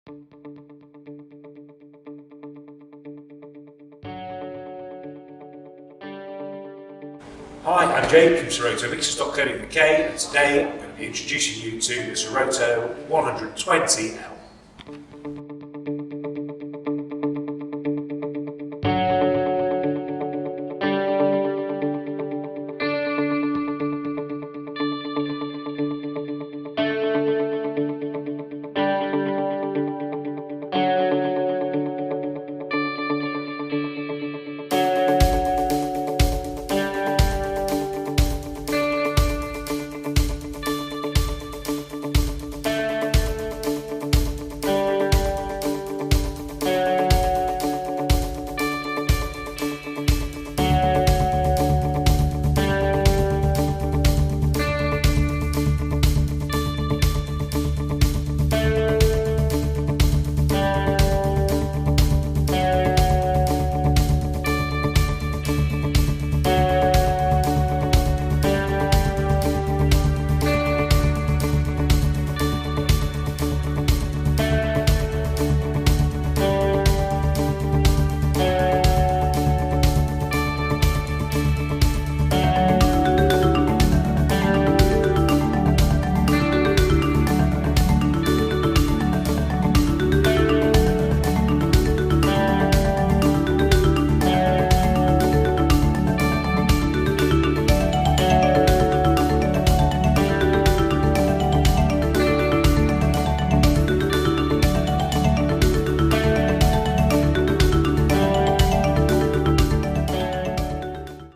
Hi, I'm Jake from SoRoTo.co.uk, and today I'm going to be introducing you to the SoRoTo 120L.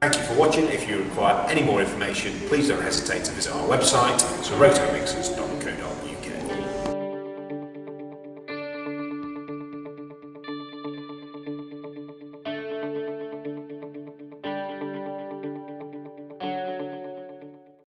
Thank you for watching. If you require any more information, please don't hesitate to visit our website, SoRoToMixers.com.